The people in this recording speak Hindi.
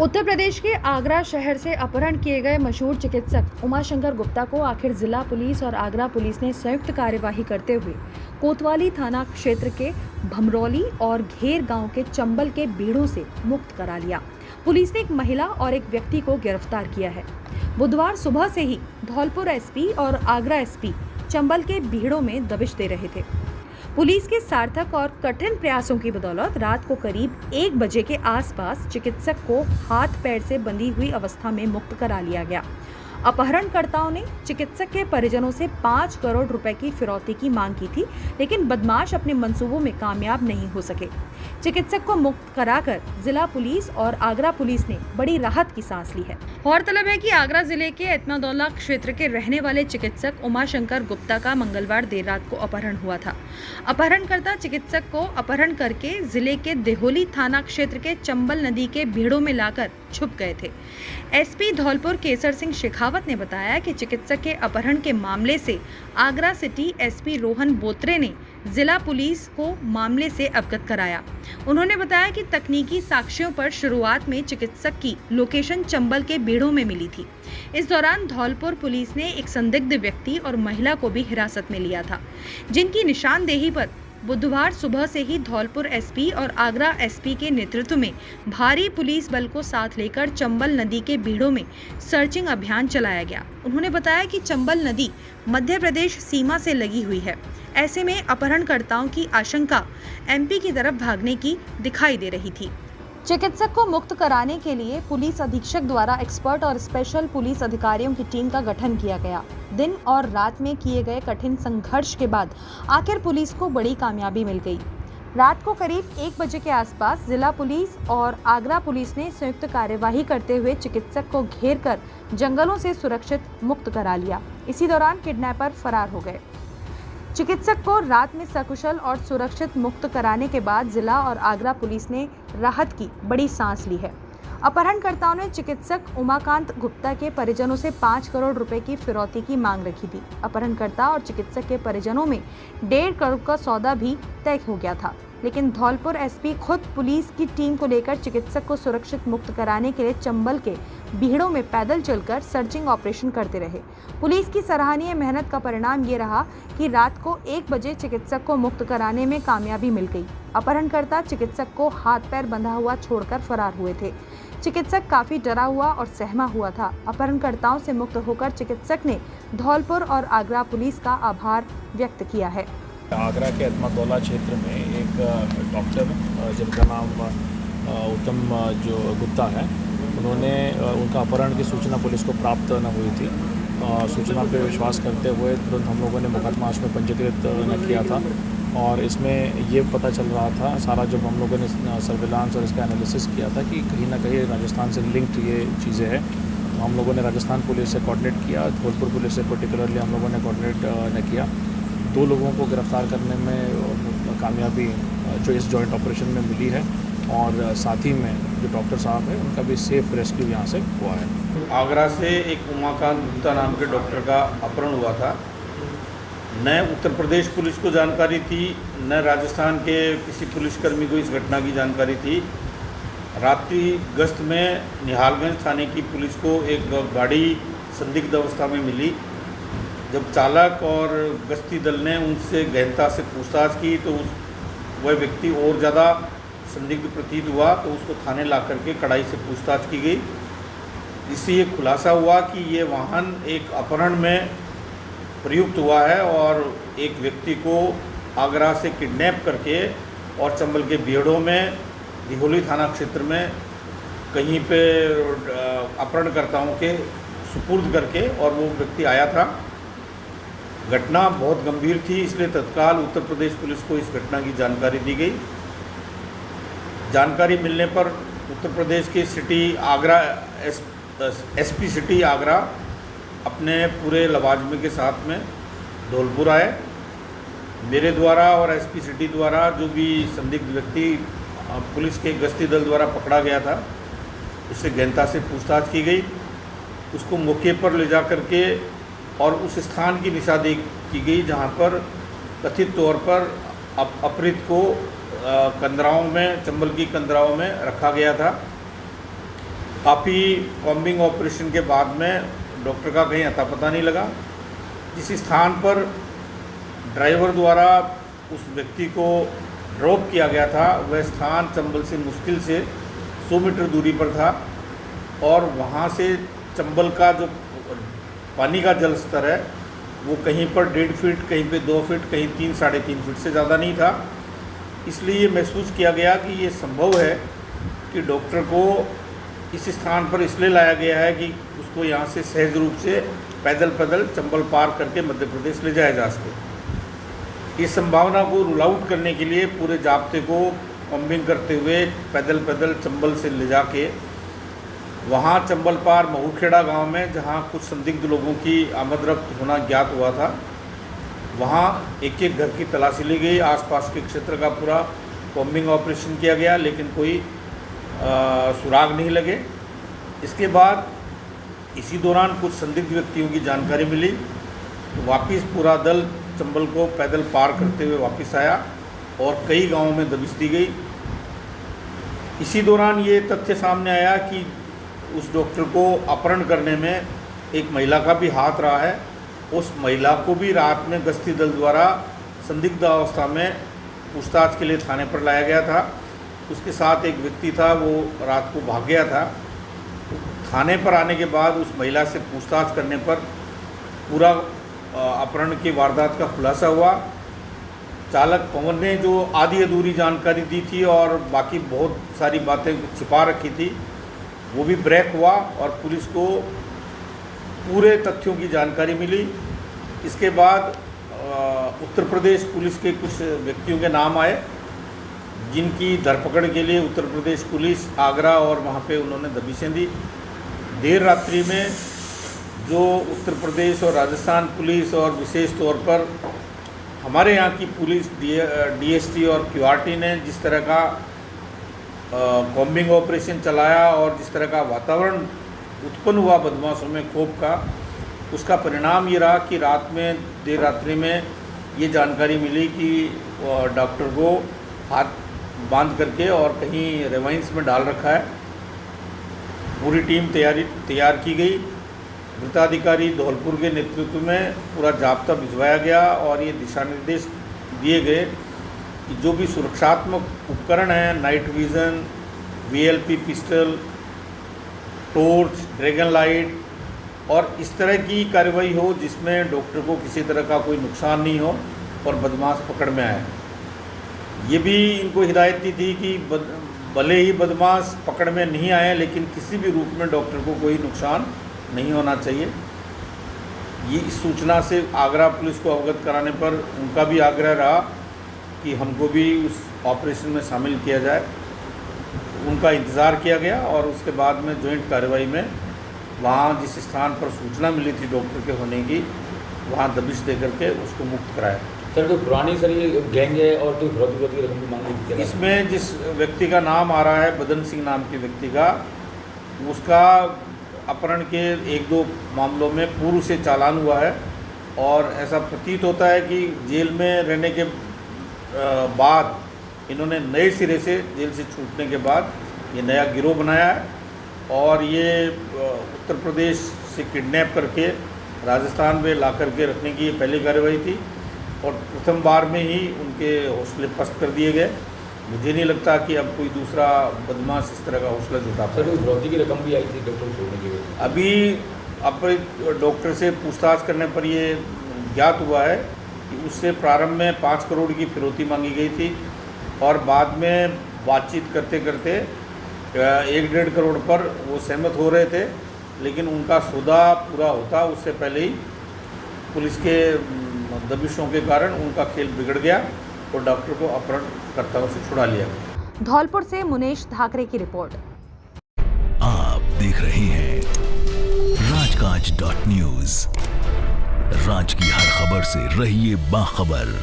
उत्तर प्रदेश के आगरा शहर से अपहरण किए गए मशहूर चिकित्सक उमाशंकर गुप्ता को आखिर जिला पुलिस और आगरा पुलिस ने संयुक्त कार्यवाही करते हुए कोतवाली थाना क्षेत्र के भमरौली और घेर गांव के चंबल के बीड़ों से मुक्त करा लिया। पुलिस ने एक महिला और एक व्यक्ति को गिरफ्तार किया है। बुधवार सुबह से ही धौलपुर एसपी और आगरा एसपी चंबल के बीड़ों में दबिश दे रहे थे। पुलिस के सार्थक और कठिन प्रयासों की बदौलत रात को करीब 1 बजे के आसपास चिकित्सक को हाथ पैर से बंधी हुई अवस्था में मुक्त करा लिया गया। अपहरणकर्ताओं ने चिकित्सक के परिजनों से 5 करोड़ रुपए की फिरौती की मांग की थी, लेकिन बदमाश अपने मंसूबों में कामयाब नहीं हो सके। चिकित्सक को मुक्त कराकर जिला पुलिस और आगरा पुलिस ने बड़ी राहत की सांस ली है। गौरतलब है कि आगरा जिले के एतमादौला क्षेत्र के रहने वाले चिकित्सक उमाशंकर गुप्ता का मंगलवार देर रात को अपहरण हुआ था। अपहरणकर्ता चिकित्सक को अपहरण करके जिले के देहोली थाना क्षेत्र के चंबल नदी के भीड़ों में लाकर छुप गए थे। एसपी धौलपुर केसर सिंह शेखावत ने बताया कि चिकित्सक के अपहरण के मामले से आगरा सिटी एसपी रोहन बोत्रे ने जिला पुलिस को मामले से अवगत कराया। उन्होंने बताया कि तकनीकी साक्ष्यों पर शुरुआत में चिकित्सक की लोकेशन चंबल के बीड़ों में मिली थी। इस दौरान धौलपुर पुलिस ने एक संदिग्ध व्यक्ति और महिला को भी हिरासत में लिया था, जिनकी निशानदेही पर बुधवार सुबह से ही धौलपुर एसपी और आगरा एसपी के नेतृत्व में भारी पुलिस बल को साथ लेकर चंबल नदी के बीड़ों में सर्चिंग अभियान चलाया गया। उन्होंने बताया कि चंबल नदी मध्य प्रदेश सीमा से लगी हुई है। ऐसे में अपहरणकर्ताओं की आशंका एमपी की तरफ भागने की दिखाई दे रही थी। चिकित्सक को मुक्त कराने के लिए पुलिस अधीक्षक द्वारा एक्सपर्ट और स्पेशल पुलिस अधिकारियों की टीम का गठन किया गया। दिन और रात में किए गए कठिन संघर्ष के बाद आखिर पुलिस को बड़ी कामयाबी मिल गई। रात को करीब 1 बजे के आसपास जिला पुलिस और आगरा पुलिस ने संयुक्त कार्यवाही करते हुए चिकित्सक को घेर कर जंगलों से सुरक्षित मुक्त करा लिया। इसी दौरान किडनैपर फरार हो गए। चिकित्सक को रात में सकुशल और सुरक्षित मुक्त कराने के बाद जिला और आगरा पुलिस ने राहत की बड़ी सांस ली है। अपहरणकर्ताओं ने चिकित्सक उमाकांत गुप्ता के परिजनों से 5 करोड़ रुपए की फिरौती की मांग रखी थी। अपहरणकर्ता और चिकित्सक के परिजनों में 1.5 करोड़ का सौदा भी तय हो गया था, लेकिन धौलपुर एसपी खुद पुलिस की टीम को लेकर चिकित्सक को सुरक्षित मुक्त कराने के लिए चंबल के बीड़ों में पैदल चलकर सर्चिंग ऑपरेशन करते रहे। पुलिस की सराहनीय मेहनत का परिणाम ये रहा कि रात को 1 बजे चिकित्सक को मुक्त कराने में कामयाबी मिल गई। अपहरणकर्ता चिकित्सक को हाथ पैर बंधा हुआ छोड़कर फरार हुए थे। चिकित्सक काफी डरा हुआ और सहमा हुआ था। अपहरणकर्ताओं से मुक्त होकर चिकित्सक ने धौलपुर और आगरा पुलिस का आभार व्यक्त किया है। आगरा के एतमादौला क्षेत्र में एक डॉक्टर जिनका नाम उत्तम गुप्ता है, उन्होंने उनका अपहरण की सूचना पुलिस को प्राप्त न हुई थी। सूचना पर विश्वास करते हुए तुरंत हम लोगों ने मुकदमा उसमें पंजीकृत न किया था और इसमें ये पता चल रहा था सारा, जब हम लोगों ने सर्विलांस और इसका एनालिसिस किया था कि कहीं ना कहीं राजस्थान से लिंक्ड ये चीज़ें हैं। हम लोगों ने राजस्थान पुलिस से कोऑर्डिनेट किया, धौलपुर पुलिस से पर्टिकुलरली हम लोगों ने कोऑर्डिनेट न किया। 2 लोगों को गिरफ्तार करने में कामयाबी जो इस जॉइंट ऑपरेशन में मिली है और साथ ही में जो डॉक्टर साहब हैं उनका भी सेफ रेस्क्यू यहाँ से हुआ है। आगरा से एक उमाकांत गुप्ता नाम के डॉक्टर का अपहरण हुआ था। न उत्तर प्रदेश पुलिस को जानकारी थी, न राजस्थान के किसी पुलिसकर्मी को इस घटना की जानकारी थी। रात्रि गश्त में निहालगंज थाने की पुलिस को एक गाड़ी संदिग्ध अवस्था में मिली। जब चालक और गश्ती दल ने उनसे गहनता से पूछताछ की तो वह व्यक्ति और ज़्यादा संदिग्ध प्रतीत हुआ, तो उसको थाने ला करके कड़ाई से पूछताछ की गई, जिससे ये खुलासा हुआ कि ये वाहन एक अपहरण में प्रयुक्त हुआ है और एक व्यक्ति को आगरा से किडनैप करके और चंबल के बीड़ों में दिहोली थाना क्षेत्र में कहीं पे अपहरणकर्ताओं के सुपुर्द करके और वो व्यक्ति आया था। घटना बहुत गंभीर थी, इसलिए तत्काल उत्तर प्रदेश पुलिस को इस घटना की जानकारी दी गई। जानकारी मिलने पर उत्तर प्रदेश की city Agra SP city Agra अपने पूरे लवाजमे के साथ में धौलपुर आए। मेरे द्वारा और एसपी सिटी द्वारा जो भी संदिग्ध व्यक्ति पुलिस के गश्ती दल द्वारा पकड़ा गया था, उससे गहनता से पूछताछ की गई। उसको मौके पर ले जा करके और उस स्थान की निशानदेही की गई जहां पर कथित तौर पर अपहृत को कंदराओं में, चंबल की कंदराओं में रखा गया था। काफ़ी कॉम्बिंग ऑपरेशन के बाद में डॉक्टर का कहीं अता पता नहीं लगा। जिस स्थान पर ड्राइवर द्वारा उस व्यक्ति को ड्रॉप किया गया था वह स्थान चंबल से मुश्किल से 100 मीटर दूरी पर था और वहाँ से चंबल का जो पानी का जल स्तर है वो कहीं पर 1.5 फीट, कहीं पे 2 फीट, कहीं 3 साढ़े 3 फीट से ज़्यादा नहीं था। इसलिए ये महसूस किया गया कि ये संभव है कि डॉक्टर को इस स्थान पर इसलिए लाया गया है कि उसको यहाँ से सहज रूप से पैदल चंबल पार करके मध्य प्रदेश ले जाया जा सके। इस संभावना को रूल आउट करने के लिए पूरे जाब्ते को कॉम्बिंग करते हुए पैदल चंबल से ले जाके वहाँ चंबल पार महूखेड़ा गांव में, जहाँ कुछ संदिग्ध लोगों की आमदरफ्त होना ज्ञात हुआ था, वहाँ एक एक घर की तलाशी ली गई। आसपास के क्षेत्र का पूरा कॉम्बिंग ऑपरेशन किया गया, लेकिन कोई सुराग नहीं लगे। इसके बाद इसी दौरान कुछ संदिग्ध व्यक्तियों की जानकारी मिली, तो वापस पूरा दल चंबल को पैदल पार करते हुए वापस आया और कई गांवों में दबिश दी गई। इसी दौरान ये तथ्य सामने आया कि उस डॉक्टर को अपहरण करने में एक महिला का भी हाथ रहा है। उस महिला को भी रात में गश्ती दल द्वारा संदिग्ध अवस्था में पूछताछ के लिए थाने पर लाया गया था। उसके साथ एक व्यक्ति था, वो रात को भाग गया था। थाने पर आने के बाद उस महिला से पूछताछ करने पर पूरा अपहरण की वारदात का खुलासा हुआ। चालक पवन ने जो आधी अधूरी जानकारी दी थी और बाकी बहुत सारी बातें छिपा रखी थी, वो भी ब्रेक हुआ और पुलिस को पूरे तथ्यों की जानकारी मिली। इसके बाद उत्तर प्रदेश पुलिस के कुछ व्यक्तियों के नाम आए, जिनकी धरपकड़ के लिए उत्तर प्रदेश पुलिस आगरा और वहाँ पे उन्होंने दबिशें दी। देर रात्रि में जो उत्तर प्रदेश और राजस्थान पुलिस और विशेष तौर पर हमारे यहाँ की पुलिस डीएसटी और क्यूआरटी ने जिस तरह का कॉम्बिंग ऑपरेशन चलाया और जिस तरह का वातावरण उत्पन्न हुआ बदमाशों में खौफ का, उसका परिणाम ये रहा कि रात में देर रात्रि में ये जानकारी मिली कि डॉक्टर को हाथ बांध करके और कहीं रेवाइंस में डाल रखा है। पूरी टीम तैयार की गई। वृत्ताधिकारी धौलपुर के नेतृत्व में पूरा जाब्ता भिजवाया गया और ये दिशा निर्देश दिए गए कि जो भी सुरक्षात्मक उपकरण हैं, night vision, VLP pistol, torch, dragon light और इस तरह की कार्रवाई हो जिसमें डॉक्टर को किसी तरह का कोई नुकसान नहीं हो और बदमाश पकड़ में आए। ये भी इनको हिदायत दी थी कि भले ही बदमाश पकड़ में नहीं आए, लेकिन किसी भी रूप में डॉक्टर को कोई नुकसान नहीं होना चाहिए। ये इस सूचना से आगरा पुलिस को अवगत कराने पर उनका भी आग्रह रहा कि हमको भी उस ऑपरेशन में शामिल किया जाए। उनका इंतज़ार किया गया और उसके बाद में जॉइंट कार्रवाई में वहाँ जिस स्थान पर सूचना मिली थी डॉक्टर के होने की, वहाँ दबिश दे करके उसको मुक्त कराया। सर, तो पुरानी सर ये गैंग है और कोई विरोधी रकम की मांग की? इसमें जिस व्यक्ति का नाम आ रहा है, बदन सिंह नाम के व्यक्ति का, उसका अपहरण के 1-2 मामलों में पूर्व से चालान हुआ है और ऐसा प्रतीत होता है कि जेल में रहने के बाद इन्होंने नए सिरे से जेल से छूटने के बाद ये नया गिरोह बनाया है और ये उत्तर प्रदेश से किडनैप करके राजस्थान में ला करके रखने की ये पहली कार्रवाई थी और प्रथम बार में ही उनके हौसले पस्त कर दिए गए। मुझे नहीं लगता कि अब कोई दूसरा बदमाश इस तरह का हौसला जुटा पाए। सर, विरोधी की रकम भी आई थी डॉक्टर छोड़ने की वजह से? अभी अब डॉक्टर से पूछताछ करने पर ये ज्ञात हुआ है कि उससे प्रारंभ में 5 करोड़ की फिरौती मांगी गई थी और बाद में बातचीत करते करते 1-1.5 करोड़ पर वो सहमत हो रहे थे, लेकिन उनका सौदा पूरा होता उससे पहले ही पुलिस के दबिशों के कारण उनका खेल बिगड़ गया और डॉक्टर को अपहरणकर्ताओं से छुड़ा लिया गया। धौलपुर से मुनेश धाकरे की रिपोर्ट। आप देख रहे हैं राजकाज.न्यूज। राज की हर खबर से रहिए बाखबर।